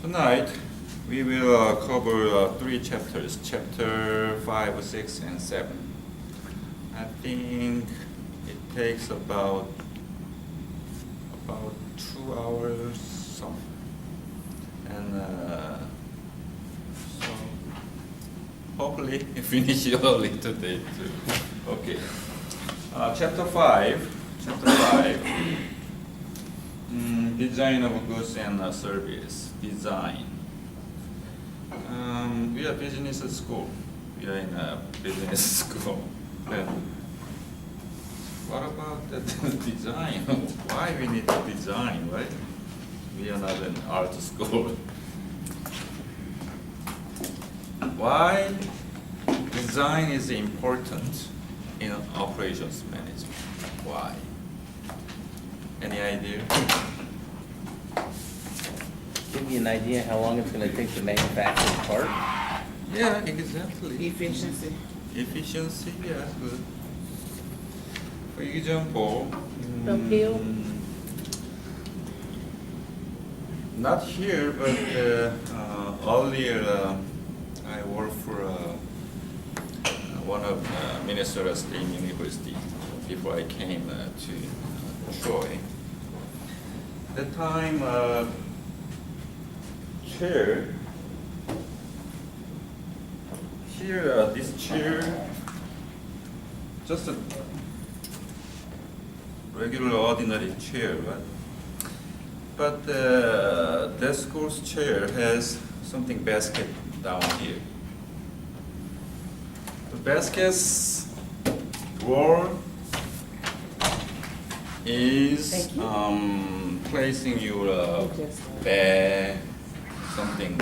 Tonight we will cover 3 chapters, chapter 5, 6, and 7. I think it takes about 2 hours some, and so hopefully finish early today too. Okay, chapter 5. Design of goods and service. Design. We are business school. We are in a business school. Then what about the design? Why we need to design, right? We are not an art school. Why design is important in operations management? Why? Any idea? Give you an idea how long it's going to take to manufacture the part? Yeah, exactly. Efficiency. Efficiency, yeah, good. For example, Appeal. not here, but earlier I worked for one of Minnesota State University before I came to Troy. At the time, chair. Here, this chair, just a regular ordinary chair, right? But this course chair has something basket down here. The basket's drawer is placing your bag, something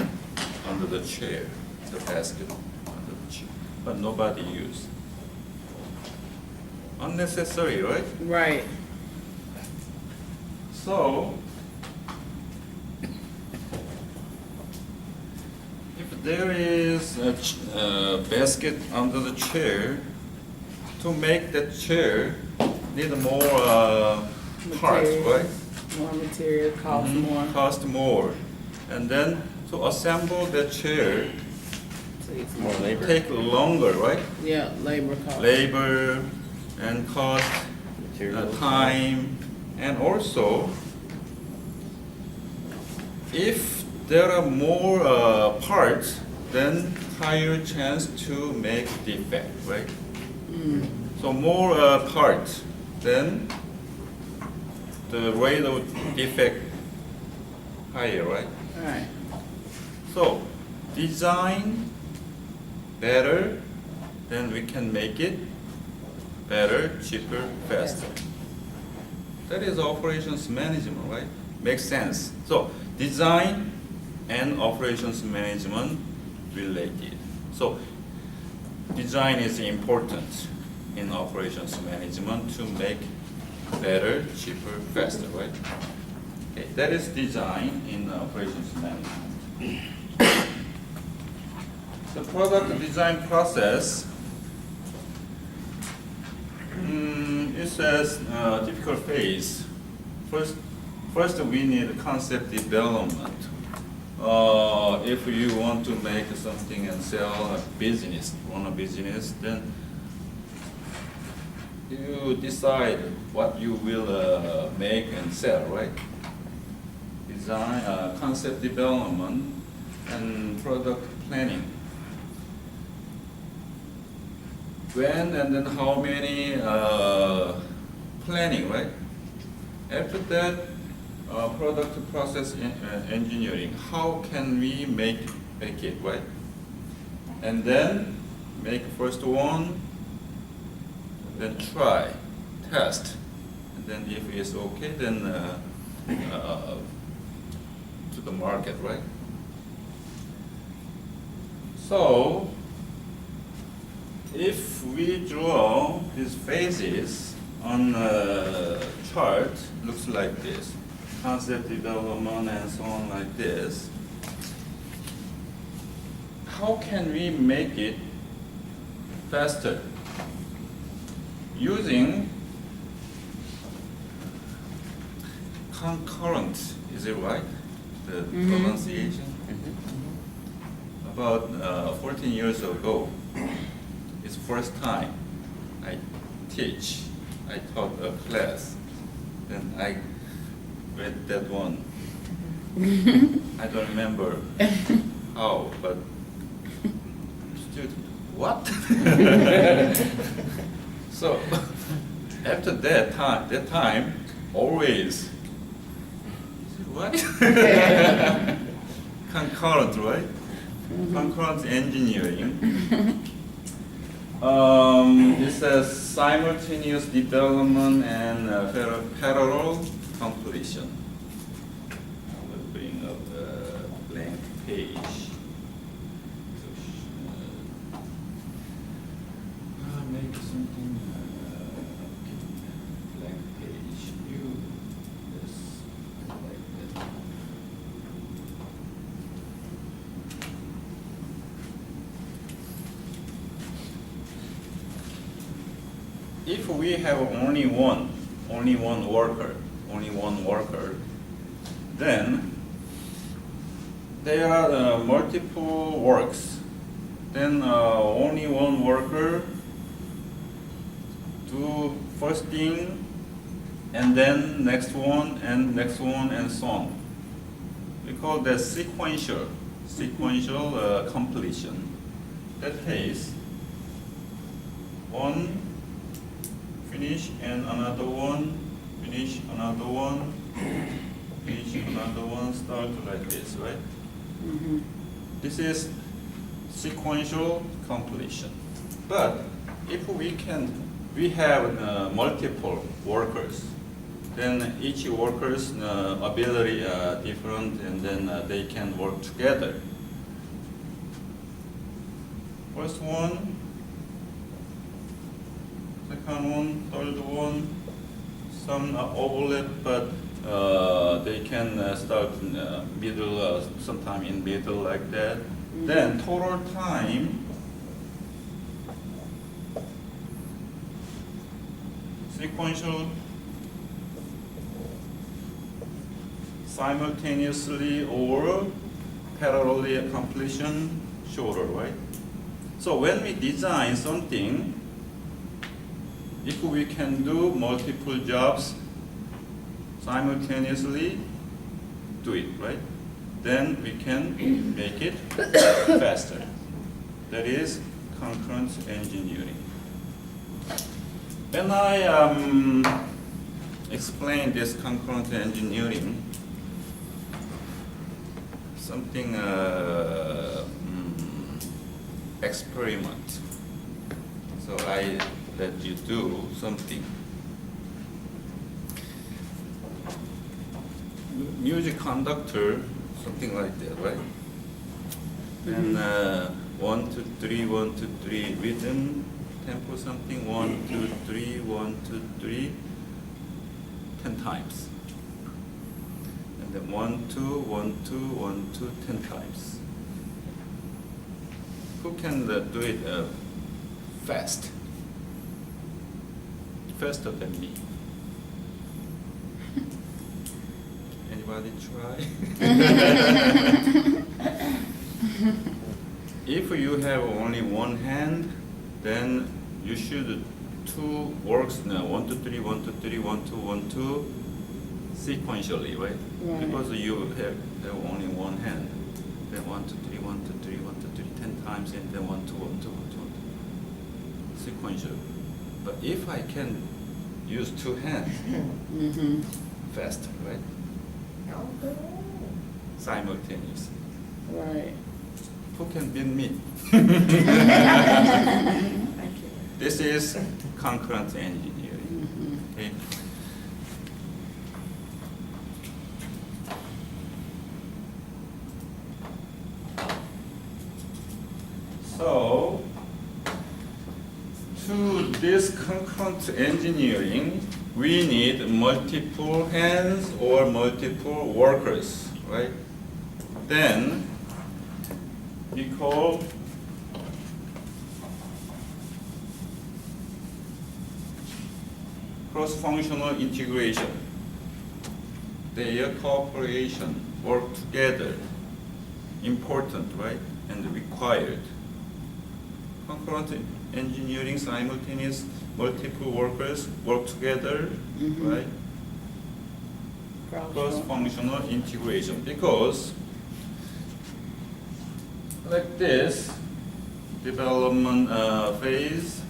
under the chair, the basket under the chair, but nobody use. Unnecessary, right? Right. So, if there is a basket under the chair, to make that chair need more parts, right? More material, cost more. Cost more. And then to assemble the chair It's more labor. take longer, right? Yeah, labor cost. Labor and cost, Materials. time, and also if there are more parts, then higher chance to make defect, right? So more parts, then the rate of defect higher, right? Right. So design better, then we can make it better, cheaper, faster. That is operations management, right? Makes sense. So design and operations management related. So design is important in operations management to make better, cheaper, faster, right? Okay, that is design in operations management. The product design process, it says typical phase. First we need concept development. If you want to make something and sell a business, run a business, then you decide what you will make and sell, right? Design, concept development, and product planning. When and then how many planning, right? After that, product process engineering. How can we make it, right? And then make first one, then try, test, and then if it's okay, then to the market, right? So if we draw these phases on a chart, looks like this. Concept development and so on like this. How can we make it faster? Using concurrent, is it right? The pronunciation? about 14 years ago, it's first time I taught a class. Then I read that one. I don't remember how, but student, what? So after that time, always, what? Concurrent, right? Concurrent engineering. It says simultaneous development and parallel completion. I will bring up a blank page. Make something. Okay. Blank page. New. This like that. If we have only one worker, then there are multiple works. Then only one worker do first thing, and then next one, and so on. We call that sequential completion. That case, one finish and another one, finish another one, finish another one, start like this, right? Mm-hmm. This is sequential completion. But if we have multiple workers, then each worker's ability are different, and then they can work together. First one, second one, third one, some overlap, but they can start middle, sometime in middle like that. Mm-hmm. Then total time, sequential, simultaneously or parallelly completion, shorter, right? So when we design something, if we can do multiple jobs simultaneously, do it, right? Then we can make it faster. That is concurrent engineering. When I explain this concurrent engineering, something experiment. So I let you do something. Music conductor, something like that, right? And 1, 2, 3, 1, 2, 3 rhythm, tempo something, 1, 2, 3, 1, 2, 3, 10 times. And then 1, 2, 1, 2, 1, 2, 10 times. Who can do it fast? Faster than me. Anybody try? If you have only one hand, then you should two works now, 1, 2, 3, 1, 2, 3, 1, 2, 1, 2, sequentially, right? Because you have only one hand. Then 1, 2, 3, 1, 2, 3, 1, 2, 3, 10 times, and then 1, 2, 1, 2, 1, 2, 1, 2. Sequential. But if I can use two hands, faster, right? Simultaneously. Right. Who can beat me? This is concurrent engineering. Okay. So, to this concurrent engineering, we need multiple hands or multiple workers, right? Then we call cross-functional integration. Their cooperation, work together, important, right? and required. Concurrent engineering, simultaneous, multiple workers work together, right? Cross-functional integration, because like this development phase,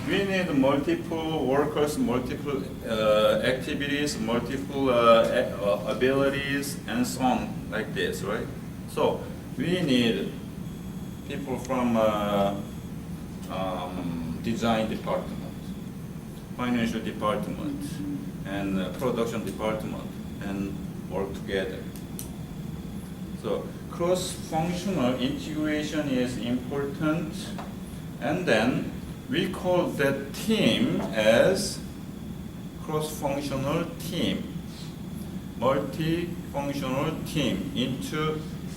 we need multiple workers, multiple activities, multiple abilities, and so on, like this, right? So we need people from design department, financial department, and production department, and work together. So cross-functional integration is important, and then we call that team as cross-functional team, multi-functional team,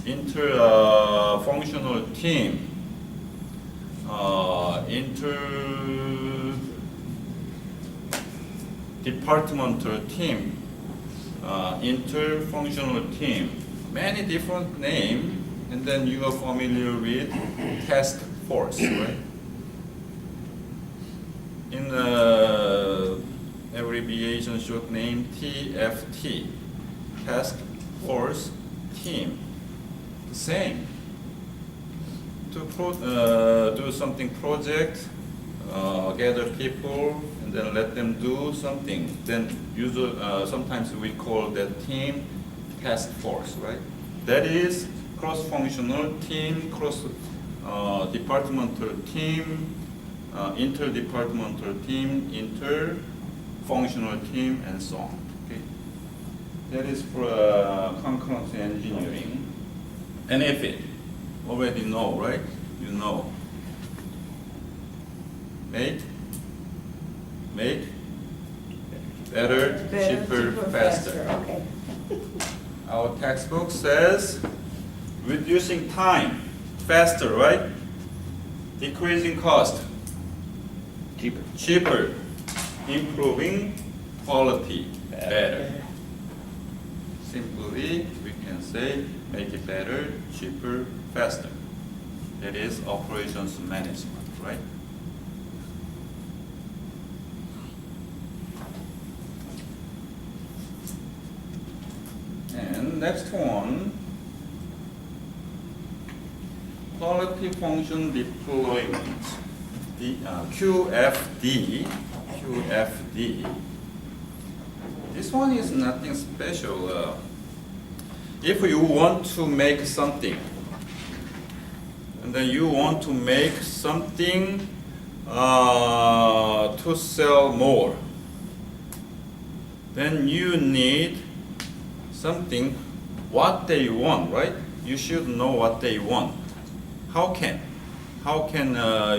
inter-functional team, inter-departmental team, inter-functional team, many different names, and then you are familiar with task force, right? In abbreviation short name TFT, task force team. The same. To do something project, gather people, and then let them do something. Then sometimes we call that team task force, right? That is cross-functional team, cross-departmental team, interdepartmental team, inter-functional team, and so on. Okay? That is for concurrent engineering. And if it already know, right? You know. Make better, cheaper, faster. Okay. Our textbook says reducing time, faster, right? Decreasing cost, cheaper, improving quality, better. Simply, we can say make it better, cheaper, faster. That is operations management, right? And next one, quality function deployment, the QFD. This one is nothing special. If you want to make something, and then you want to make something to sell more, then you need something what they want, right? You should know what they want. How can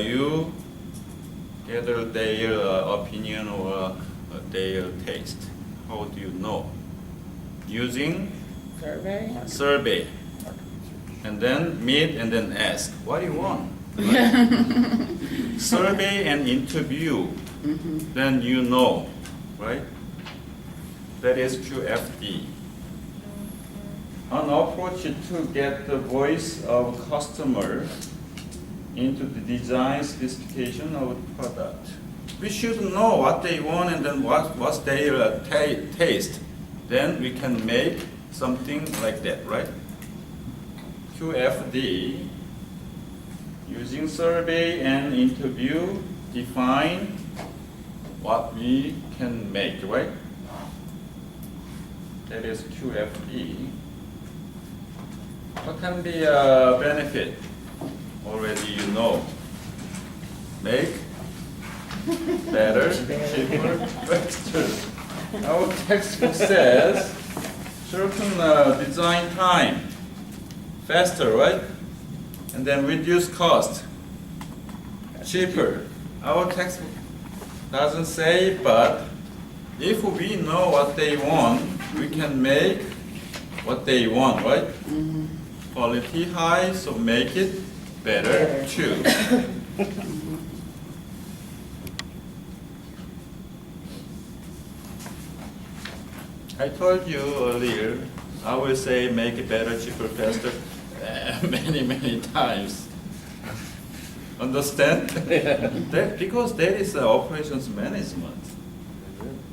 you gather their opinion or their taste? How do you know? Using survey, and then meet and then ask, what do you want? Right? Survey and interview, then you know, right? That is QFD. An approach to get the voice of customer into the design specification of the product. We should know what they want and then what's their taste. Then we can make something like that, right? QFD, using survey and interview, define what we can make, right? That is QFD. What can be a benefit? Already you know. Make better, cheaper, faster. Our textbook says shorten design time, faster, right? And then reduce cost, cheaper. Our textbook doesn't say, but if we know what they want, we can make what they want, right? Quality high, so make it better too. I told you earlier, I will say make it better, cheaper, faster. many times. Understand? Because that is operations management.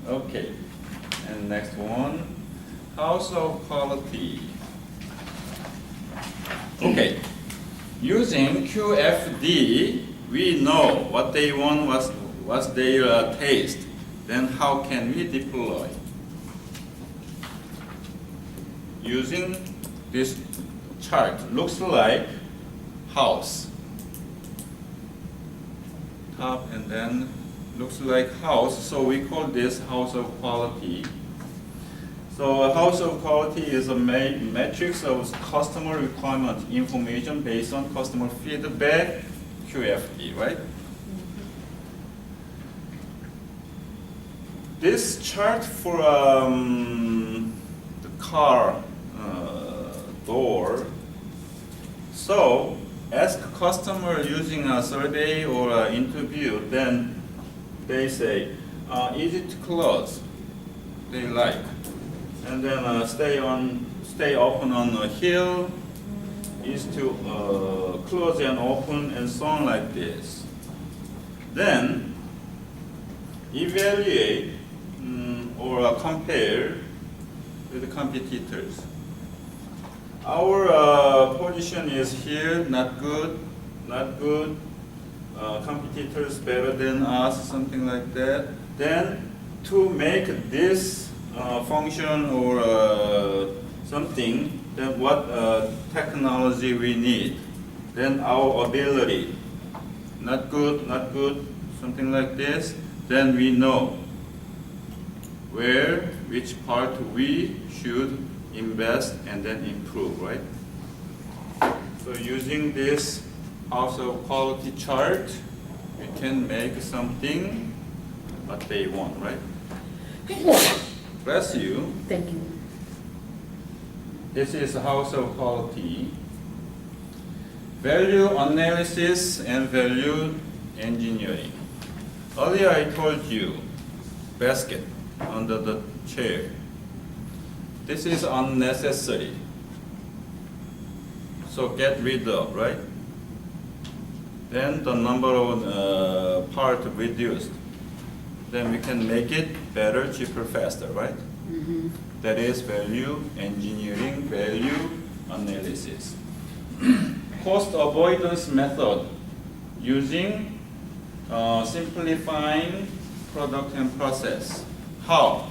Okay. And next one, house of quality. Okay. Using QFD, we know what they want, what's their taste. Then how can we deploy? Using this chart, looks like house. Top and then looks like house, so we call this house of quality. So a house of quality is a matrix of customer requirement information based on customer feedback, QFD, right? This chart for the car door. So ask customer using a survey or an interview, then they say, easy to close, they like. And then stay open on a hill, is to close and open and so on like this. Then evaluate or compare with the competitors. Our position is here, not good, competitors better than us, something like that. Then to make this function or something, then what technology we need. Then our ability, not good, something like this. Then we know which part we should invest and then improve, right? So using this house of quality chart, we can make something what they want, right? Bless you. Thank you. This is house of quality. Value analysis and value engineering. Earlier I told you, basket under the chair. This is unnecessary. So get rid of, right? Then the number of part reduced. Then we can make it better, cheaper, faster, right? Mm-hmm. That is value engineering, value analysis. Cost avoidance method using simplifying product and process. How?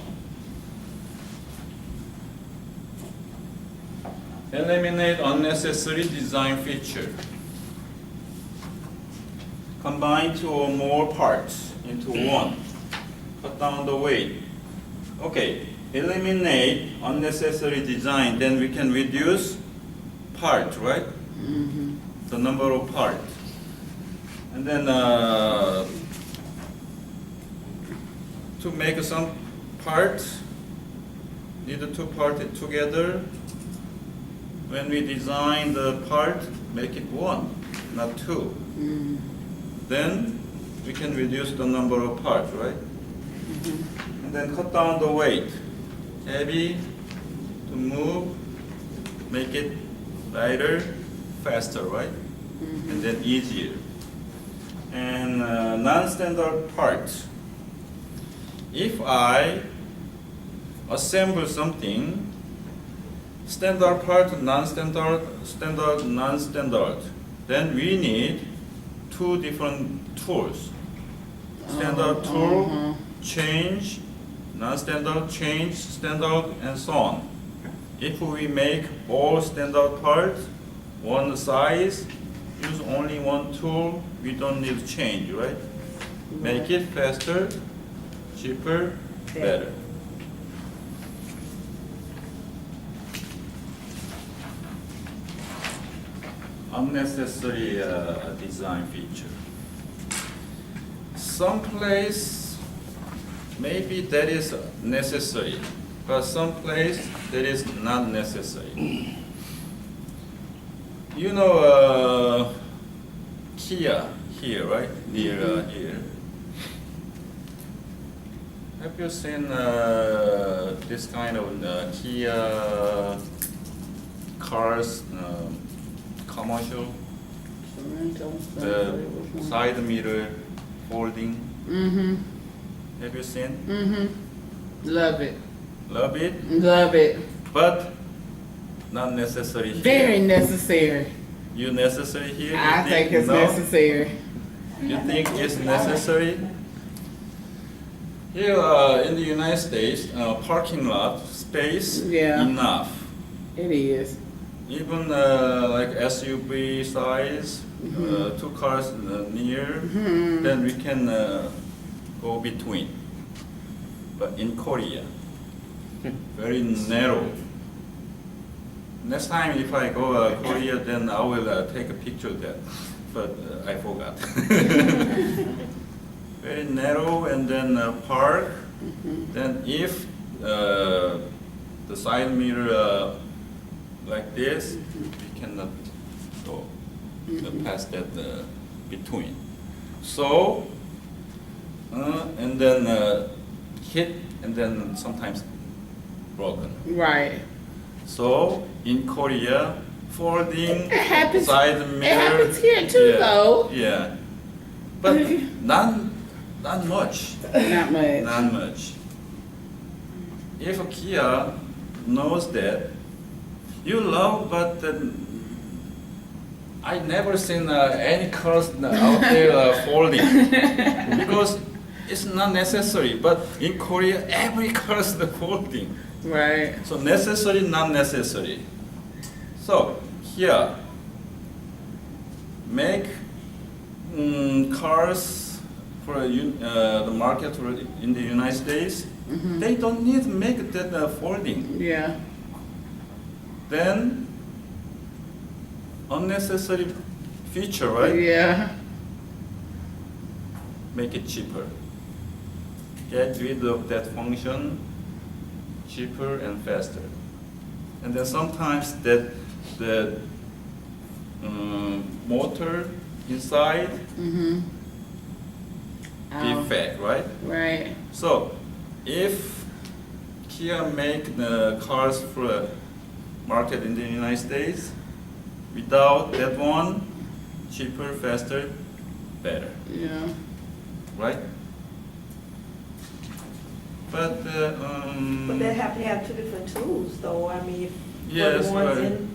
Eliminate unnecessary design feature. Combine two or more parts into one. Cut down the weight. Okay, eliminate unnecessary design, then we can reduce part, right? Mm-hmm. The number of parts. And then to make some parts, need the two parts together. When we design the part, make it one, not two. Mm-hmm. Then we can reduce the number of parts, right? Mm-hmm. And then cut down the weight. Heavy to move, make it lighter, faster, right? Mm-hmm. And then easier. And non-standard parts. If I assemble something, standard part, non-standard, standard, non-standard, then we need two different tools. Standard tool, change, non-standard, change, standard, and so on. If we make all standard parts, one size, use only one tool, we don't need to change, right? Make it faster, cheaper, better. Unnecessary design feature. Some place maybe that is necessary, but some place that is not necessary. You know Kia here, right? Near here. Have you seen this kind of Kia cars? commercial, Sorrento, the which one? side mirror folding. Mm-hmm, Have you seen? mm-hmm. Love it, Love it, love it. but not necessary here. Very necessary. You necessary here? You I think it's no? necessary. You think it's necessary? Here in the United States, parking lot space Yeah. enough. It is. Even like SUV size, two cars near, Mhm. then we can go between. But in Korea, very narrow. Next time if I go Korea, then I will take a picture of that. But I forgot. Very narrow, and then park. Then if the side mirror like this, we cannot go past that between. So and then hit, and then sometimes broken. Right. So in Korea, folding It happens- side it mirror. happens here too, yeah, though. Yeah, but not much. Not much. Not much. If Kia knows that, you love, but I never seen any cars out there folding because it's not necessary. But in Korea, every car is folding. Right. So necessary, not necessary. So here, make cars for the market for in the United States. They don't need to make that folding. Yeah. Then unnecessary feature, right? Yeah. Make it cheaper. Get rid of that function, cheaper and faster. And then sometimes that the motor inside Mm-hmm. defect, right? Right. So if Kia make the cars for a market in the United States, without that one, cheaper, faster, better, Yeah. right? But But they have to have two different tools, though. I mean, for yes, the ones right. in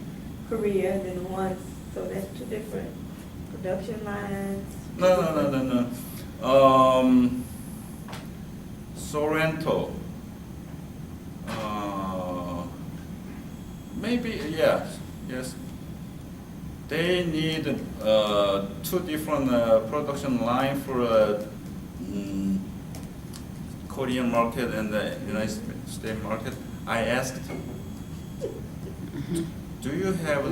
Korea and then the ones, so that's two different production lines. No. Sorrento. Maybe yes. They need two different production line for Korean market and the United States market. I asked, do you have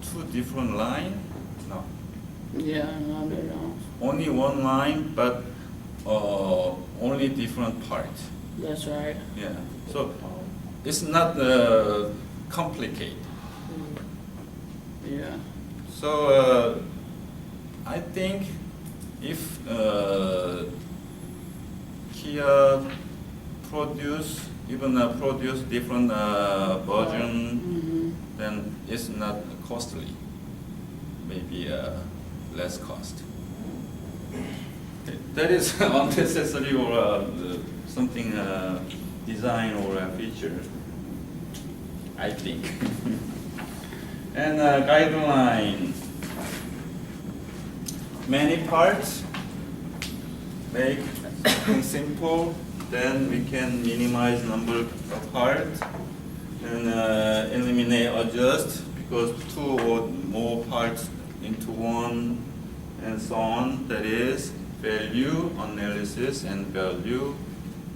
two different line? No. Yeah, no, they don't. Only one line, but only different part. That's right. Yeah. So it's not complicated. Yeah. So I think if Kia produce different version, Mm-hmm. then it's not costly. Maybe less cost. That is unnecessary or something design or a feature, I think. And guideline. Many parts. Make something simple. Then we can minimize number of parts and eliminate, adjust, because two or more parts into one, and so on. That is value analysis and value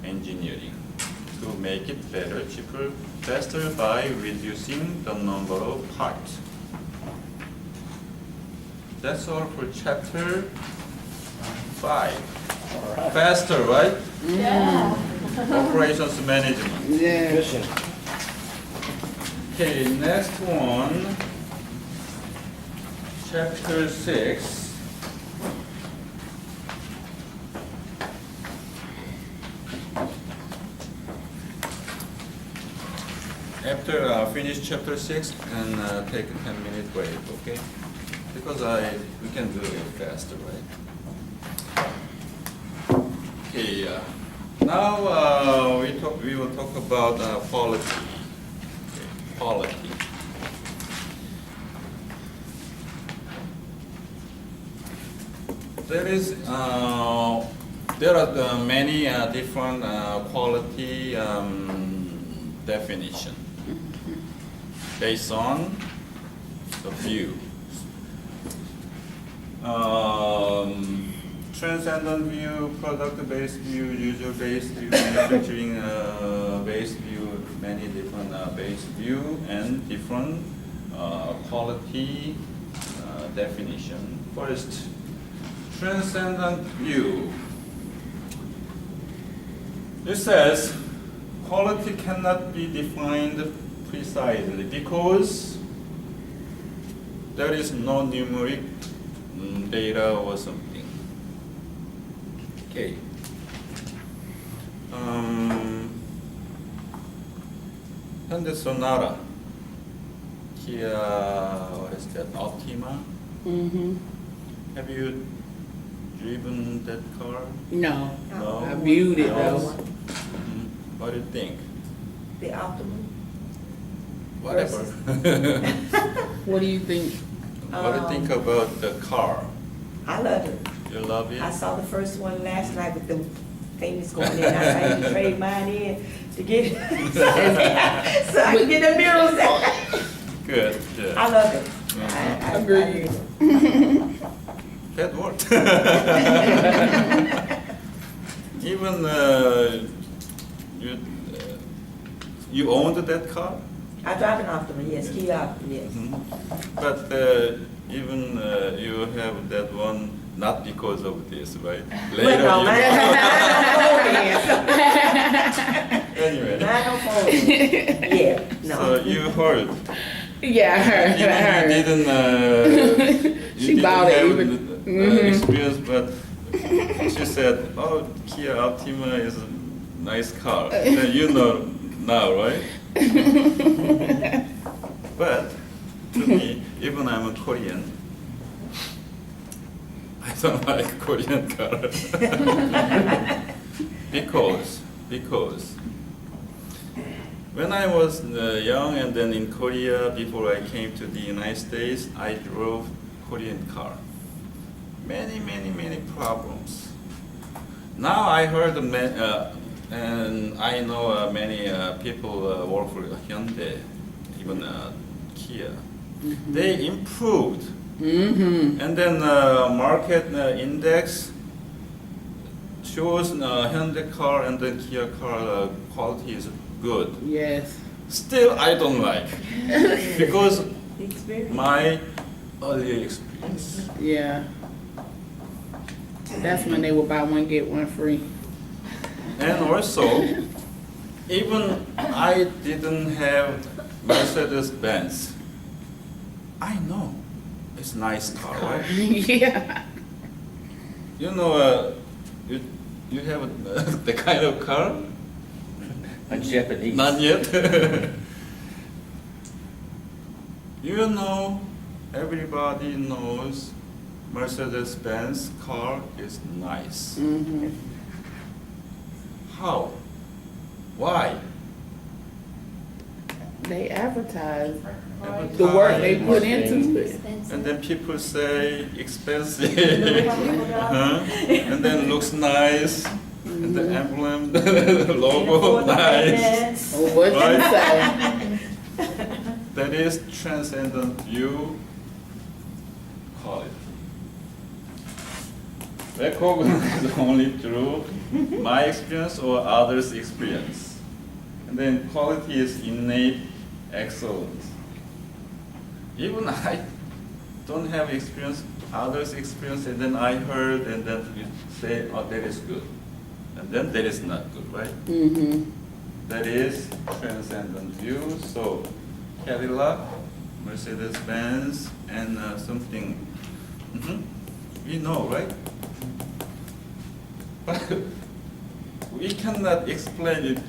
engineering to make it better, cheaper, faster by reducing the number of parts. That's all for chapter 5. Faster, right? Yeah. Operations management. Yeah. Efficient. Okay, next one, chapter 6. after finish chapter 6 and take a 10-minute break, okay? Because we can do it faster, right? Okay, now we will talk about quality. Okay, quality. There are many different quality definition based on the view. Transcendent view, product-based view, user-based view, manufacturing-based view, many different base view and different quality definition. First, transcendent view. It says quality cannot be defined precisely because there is no numeric data or something. Okay. Hyundai Sonata, Kia, what is that, Optima? Mm-hmm. Have you driven that car? No, No. I viewed it No. though. What do you think? The optimum. Whatever. What do you think? What do you think about the car? I love it. You love it? I saw the first one last night with the things going in. I tried to trade mine in to get it. So I can get the mirrors. Good, good. I love it. Mhm. I Agreed. That worked. Even you owned that car? I drive an Optima, yes, Kia Optima, yes. Mhm. But even you have that one not because of this, right? But Later no, you mine anyway. don't fold in. Yeah, no. So you heard. Yeah, I heard. I heard. Even you didn't. She You didn't bought it have even- the, Mhm. experience, but she said, "Oh, Kia Optima is a nice car." Then you know now, right? But to me, even I'm a Korean, I don't like Korean cars because when I was young and then in Korea, before I came to the United States, I drove Korean car. Many problems. Now I heard and I know many people work for Hyundai, even Kia. They improved, Mm-hmm. and then market index shows Hyundai car and then Kia car quality is good. Yes. Still, I don't like because The experience. my earlier experience. Yeah. That's when they would buy one, get one free. And also, even I didn't have Mercedes-Benz. I know it's nice car, right? Yeah. You know, you have the kind of car? On Japanese. Not yet. You know, everybody knows Mercedes-Benz car is nice. Mm-hmm. How? Why? They advertise Advertise. the work they put into it. And then people say expensive, and then looks nice, and the emblem, the logo, nice. Oh, what you Right? say? That is transcendent view quality. Recognize only through my experience or others' experience. And then quality is innate excellence. Even I don't have experience, others' experience, and then I heard, and then you say, oh, that is good. And then that is not good, right? Mm-hmm. That is transcendent view. So Cadillac, Mercedes-Benz, and something. We know, right? But we cannot explain it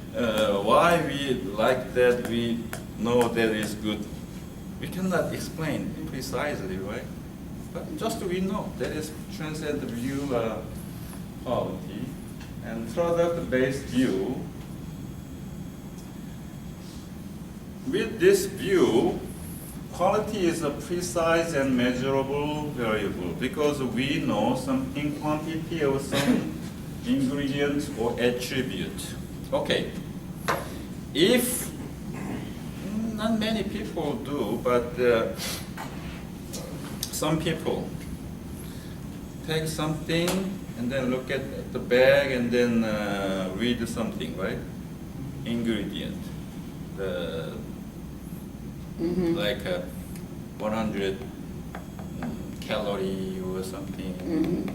why we like that. We know that is good. We cannot explain precisely, right? But just we know that is transient view quality and product-based view. With this view, quality is a precise and measurable variable because we know something quantity of some ingredient or attribute. Okay. If not many people do, but some people take something and then look at the bag and then read something, right? Ingredient. The like 100 calorie or something,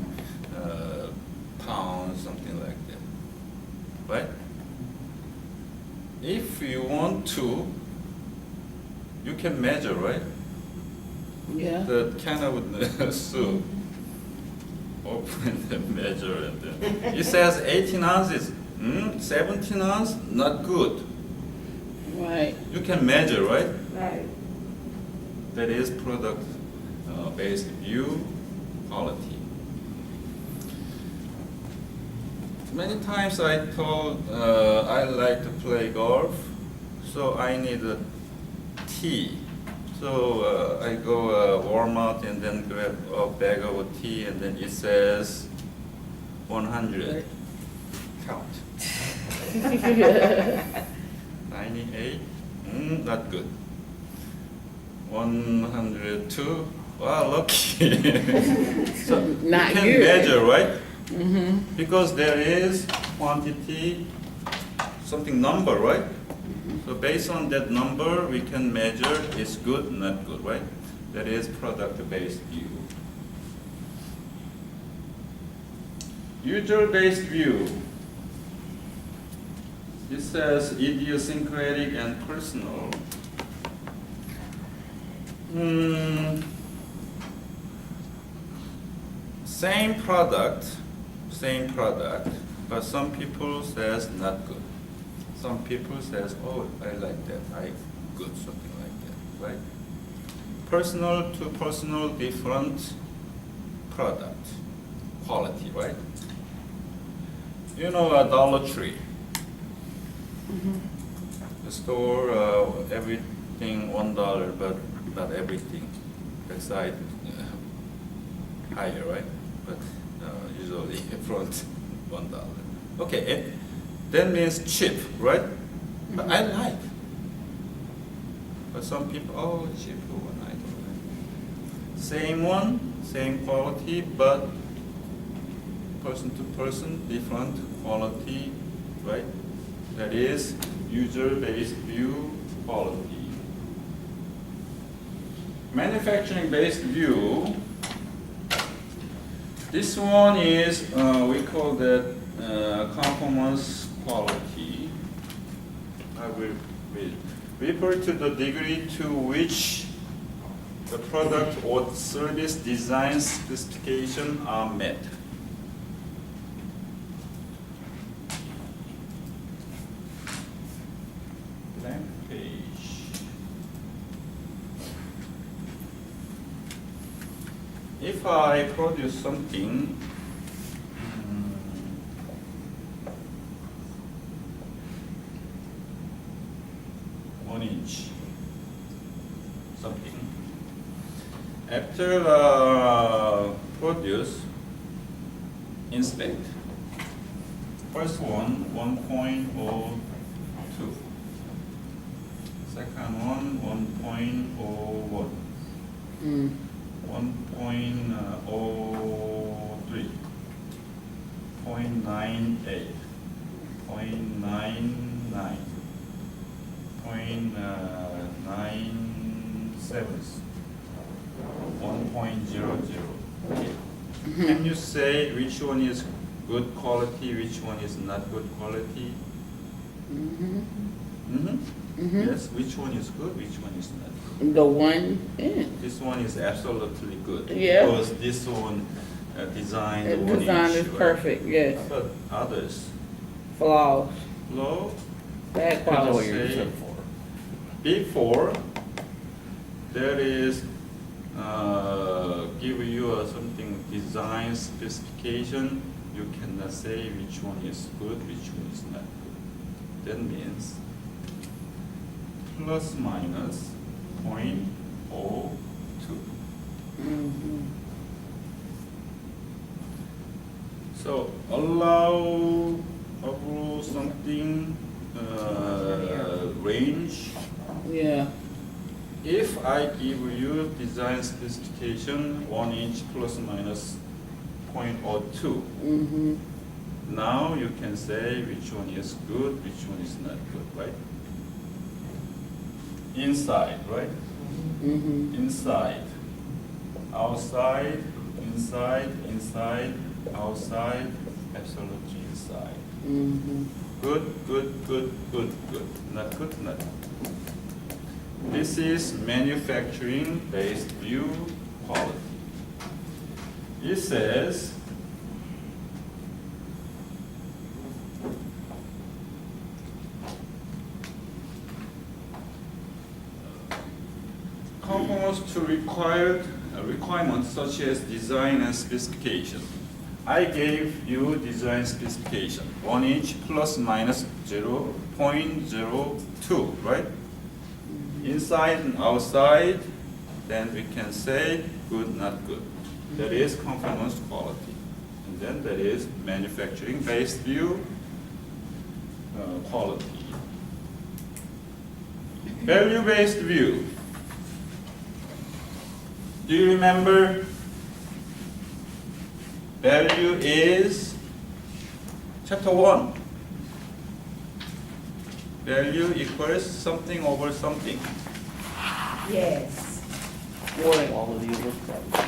pounds, something like that, right? If you want to, you can measure, right? Yeah. The can of soup, open and measure, and then it says 18 ounces, 17 ounces, not good. Right. You can measure, right? Right. That is product based view quality. Many times I told I like to play golf, so I need a tee. So I go Walmart and then grab a bag of tea and then it says 100. Count. 98, not good. 102, wow, lucky. So Not you can good. measure, right? Because there is quantity, something number, right? So based on that number, we can measure it's good, not good, right? That is product-based view. User-based view. It says idiosyncratic and personal. Same product, but some people says not good. Some people says, oh, I like that, I good, something like that, right? Personal to personal, different product, quality, right? You know, a Dollar Tree. The store, everything $1, but not everything. The side higher, right? But usually front $1. Okay, that means cheap, right? But I like. But some people, oh, cheap one, I don't like. Same one, same quality, but person to person, different quality, right? That is user-based view quality. Manufacturing-based view. This one is, we call that conformance quality. I will read. Refer to the degree to which the product or service design specifications are met. Blank page. If I produce something, 1 inch, something. After produce, inspect. First one, 1.02. Second one, 1.01. 1.03, 0.98, 0.99, 0.97, 1.00. Okay. Can you say which one is good quality, which one is not good quality? Yes, which one is good, which one is not good? The one, yeah. This one is absolutely good. Yeah. Because this one designed The 1 design inch, is right? perfect, yes. But others, Flaws, low, bad Depends on what quality. you're Say- using it for. before there is give you something design specification, you cannot say which one is good, which one is not good. That means plus minus 0.02. Mhm. So allow something range. Yeah. If I give you design specification 1 inch plus minus 0.02, Mhm. now you can say which one is good, which one is not good, right? Inside, right? Mhm. Inside, outside, inside, inside, outside, absolutely inside. Mhm. Good, good, good, good, good. Not good, not good. This is manufacturing based view quality. It says conforms to requirements such as design and specification. I gave you design specification, 1 inch plus minus 0.02, right? Inside and outside, then we can say good, not good. That is conformance quality. And then that is manufacturing based view quality. Value based view. Do you remember? Value is chapter 1. Value equals something over something. Yes. Quality over price.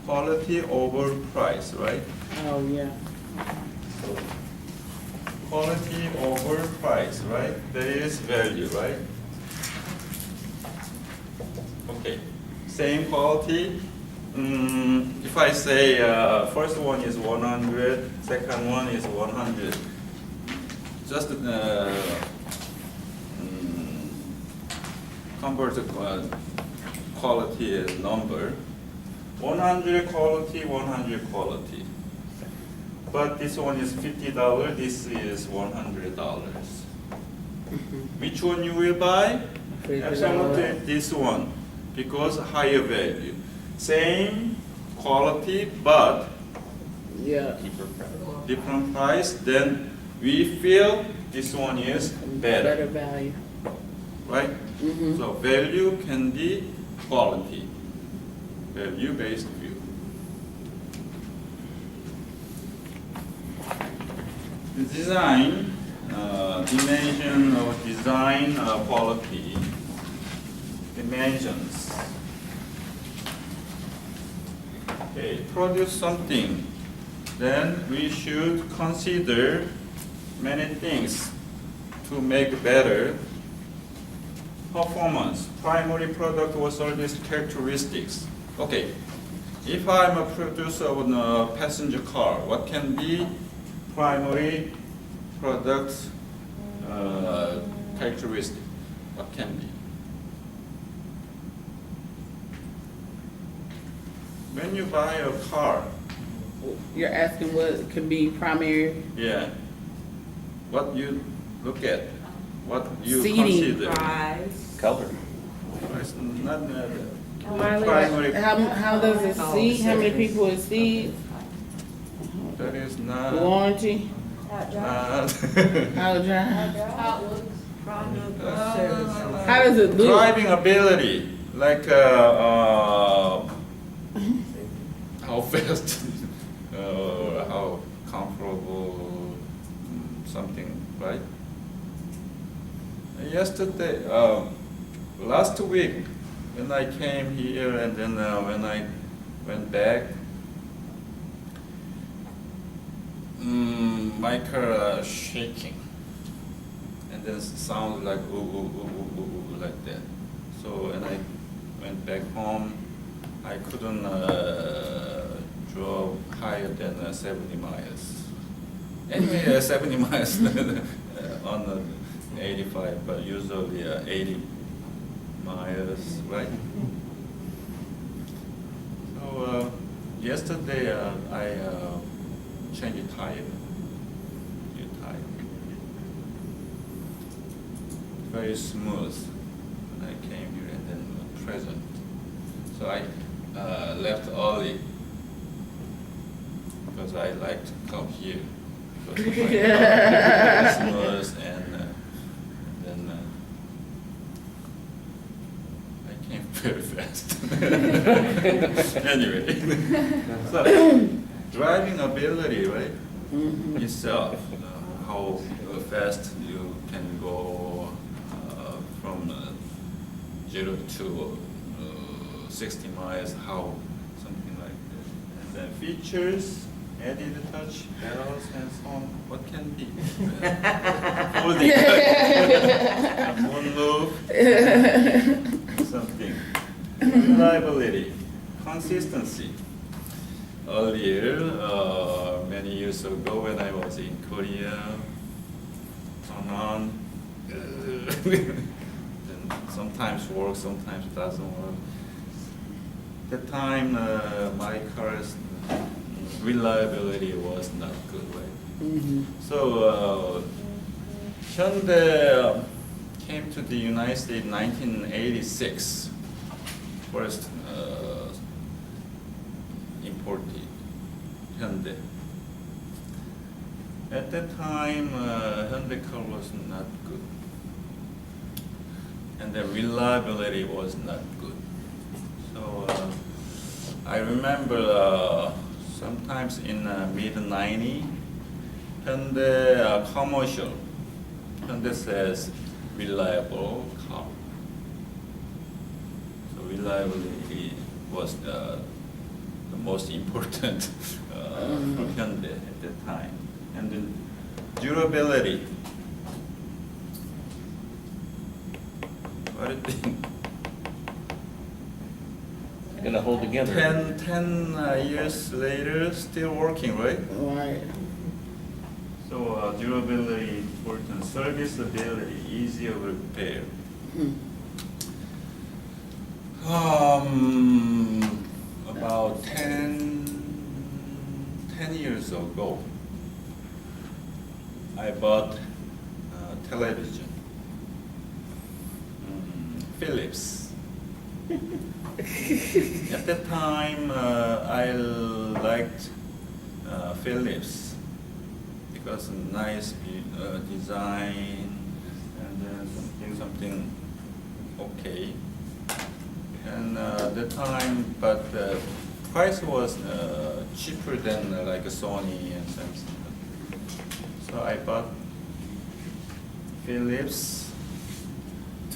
Quality over price, right? Oh, yeah. Quality over price, right? That is value, right? Okay. Same quality. If I say first one is 100, second one is 100, just convert the quality as number. 100 quality, 100 quality. But this one is $50, this is $100. Which one you will buy? Absolutely this one, because higher value. Same quality, but Yeah. Cheaper price. different price, then we feel this one is Better better, value. right? Mhm. So value can be quality, value-based view. The design, dimension of design quality, dimensions. Okay, produce something, then we should consider many things to make better performance, primary product or service characteristics. Okay, if I'm a producer of a passenger car, what can be primary product characteristic? What can be? When you buy a car, You're asking what could be primary yeah, what you look at, what you Seating. consider. Price. Color. It's not mileage? primary. How does it seat? How many people it seat? That is not. Warranty? not How it drive? Product or service. How does it look? driving ability, like how fast, how comfortable, something, right? Yesterday, last week, when I came here and then when I went back, my car shaking, and then sound like ooh, ooh, ooh, ooh, ooh, ooh, like that. So when I went back home, I couldn't drove higher than 70 miles. Anyway, 70 miles on the 85, but usually 80 miles, right? So yesterday I changed tire, new tire. Very smooth when I came here and then present. So I left early because I like to come here. Because of my car, smooth and then I came very fast. Anyway, so driving ability, right? Itself, how fast you can go from 0 to 60 miles, how something like that. And then features, added touch, bells, and so on. What can be? Folding, moonroof, something. Reliability, consistency. Earlier, many years ago when I was in Korea, on, then sometimes works, sometimes doesn't work. At the time, my car's reliability was not good, right? So Hyundai came to the United States in 1986. First imported Hyundai. At that time, Hyundai car was not good, and the reliability was not good. So I remember sometimes in mid '90s, Hyundai commercial. Hyundai says reliable car. So reliability was the most important for Hyundai at that time. And then durability. What do you think? It's gonna hold together. 10 years later, still working, right? Right. So durability important, serviceability, easier repair. About 10 years ago, I bought television, Philips. At that time, I liked Philips because nice design and then something okay. And the time, but the price was cheaper than like a Sony and Samsung. So I bought Philips.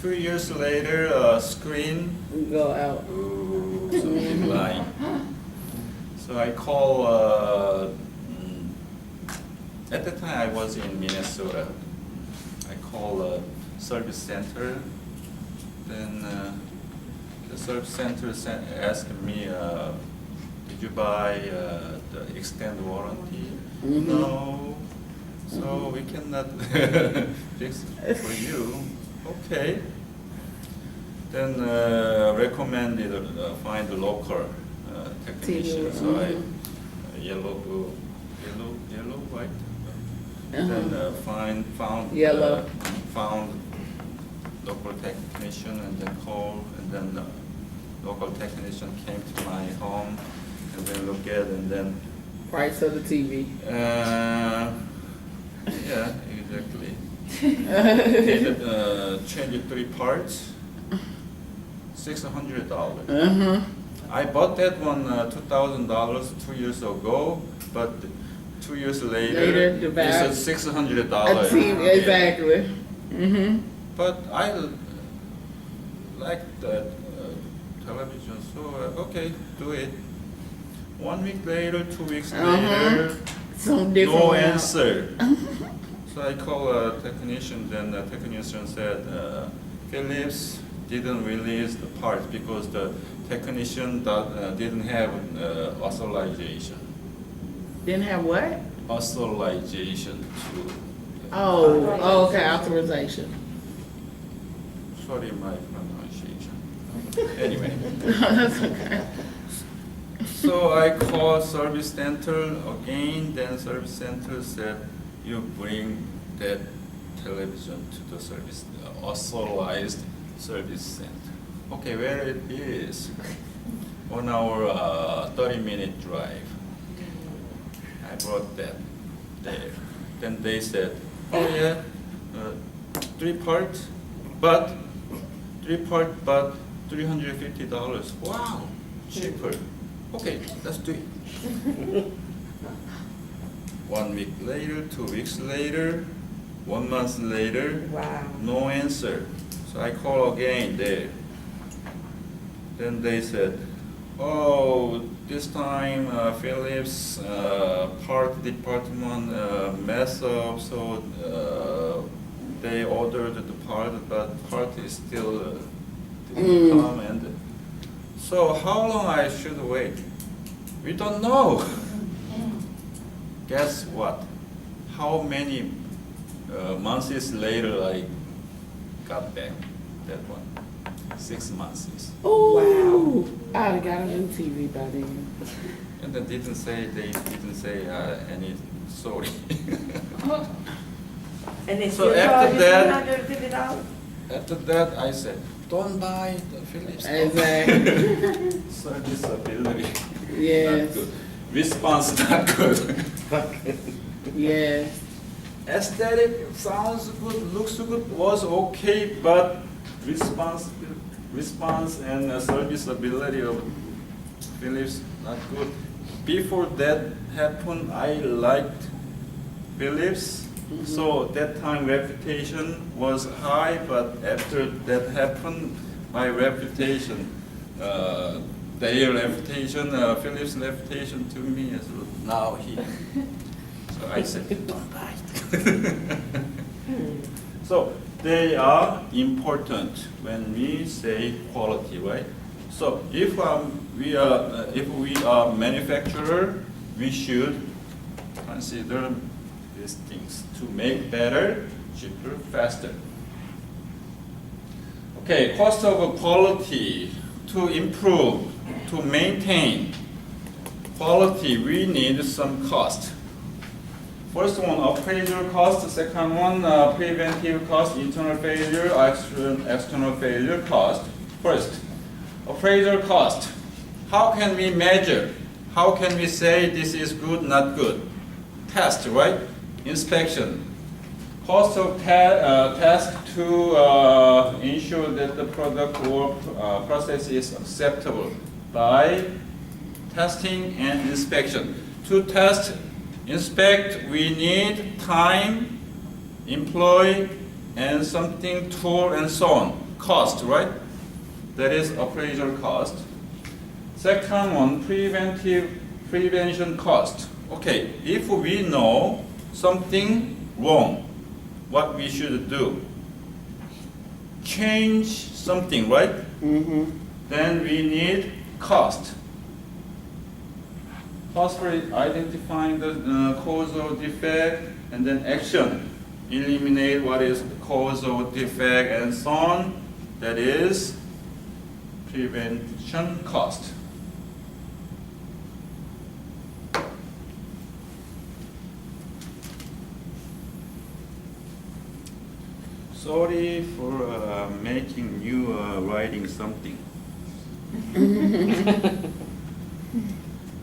2 years later, screen. Go out. Ooh, something line. So I call. At the time, I was in Minnesota. I call a service center. Then the service center asked me, "Did you buy the extended warranty?" No. So we cannot fix it for you. Okay. Then recommended find a local technician. So I yellow, white. Then found Yellow. Found local technician and then called, and then the local technician came to my home and then looked at and then. Price of the TV. Yeah, exactly. Changed 3 parts, $600. I bought that one $2,000 2 years ago, but 2 years later the value- it's $600. Exactly. But I like that television, so okay, do it. 1 week later, 2 weeks later, Some different. no one. answer. So I called a technician, then the technician said Philips didn't release the parts because the technician didn't have authorization. Didn't have what? Authorization to Oh, okay, authorization. Sorry, my pronunciation. Anyway, That's okay. so I called service center again, then service center said, you bring that television to the service, authorized service center. Okay, where it is? On our 30-minute drive. I brought that there. Then they said, oh yeah, three part, but $350. Wow, cheaper. Okay, let's do it. 1 week later, 2 weeks later, 1 month later, Wow. no answer. So I call again there. Then they said, oh, this time Philips part department mess up, so they ordered the part, but part is still didn't come. And so how long I should wait? We don't know. Guess what? How many months later I got back that one? 6 months. Ooh, I'd have got it on TV by then. And they didn't say any sorry. And they So still after charge you that- $350? After that, I said, don't buy the Philips. Exactly. Serviceability, Yes. not good. Response, not good. Yes. Aesthetic sounds good, looks good, was okay, but response and serviceability of Philips not good. Before that happened, I liked Philips, so that time reputation was high. But after that happened, my reputation, their reputation, Philips' reputation to me is now here. So I said, don't buy it. So they are important when we say quality, right? So if we are manufacturer, we should consider these things to make better, cheaper, faster. Okay, cost of quality. To improve, to maintain quality, we need some cost. First one, appraisal cost. Second one, preventive cost, internal failure, external failure cost. First, appraisal cost. How can we measure? How can we say this is good, not good? Test, right? Inspection. Cost of test to ensure that the product or process is acceptable by testing and inspection. To test, inspect, we need time, employee, and something, tool, and so on. Cost, right? That is appraisal cost. Second one, prevention cost. Okay, if we know something wrong, what we should do? Change something, right? Then we need cost. Cost for identifying the causal defect, and then action. Eliminate what is causal defect and so on. That is prevention cost. Sorry for making you writing something.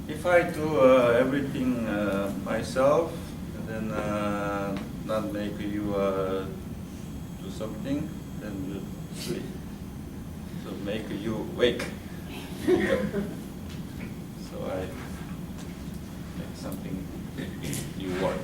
If I do everything myself, and then not make you do something, then you sleep. So make you wake. So I make something you work.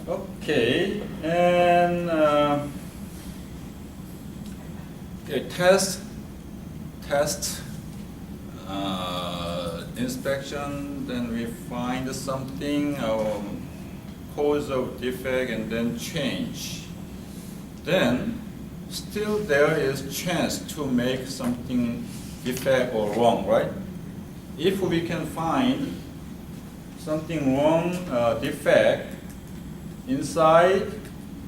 Okay, and okay, test inspection, then we find something, cause of defect, and then change. Then still there is chance to make something defect or wrong, right? If we can find something wrong, defect inside,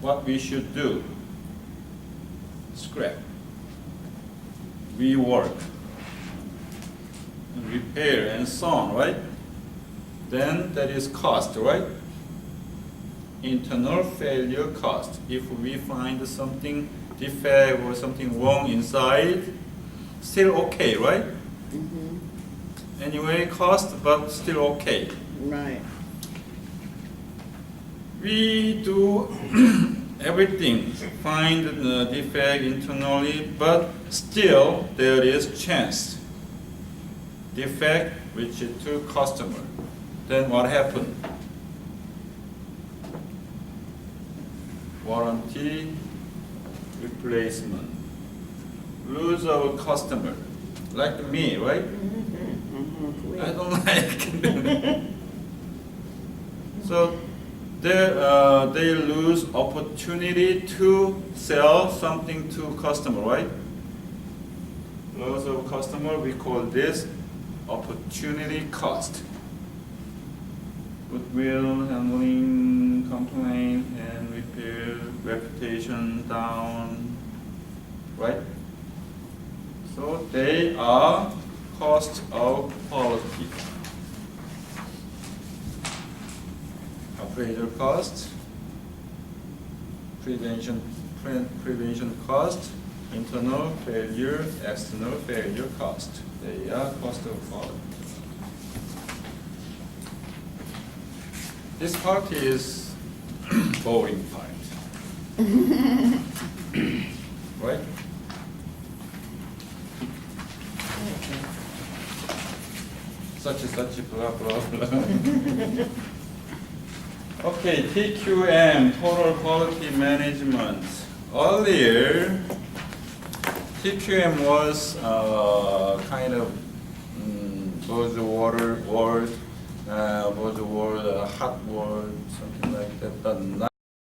what we should do? Scrap, rework, and repair, and so on, right? Then that is cost, right? Internal failure cost. If we find something defect or something wrong inside, still okay, right? Anyway, cost, but still okay. Right. We do everything, find the defect internally, but still there is chance. Defect which is to customer. Then what happened? Warranty, replacement, lose our customer, like me, right? I don't like. So they lose opportunity to sell something to customer, right? Loss of customer, we call this opportunity cost. Goodwill, handling, complaint, and repair, reputation down, right? So they are cost of quality. Appraisal cost, prevention cost, internal failure, external failure cost. They are cost of quality. This part is boring part. Right? Such, blah, blah, blah. Okay, TQM, Total Quality Management. Earlier, TQM was kind of buzzword, hot word, something like that. But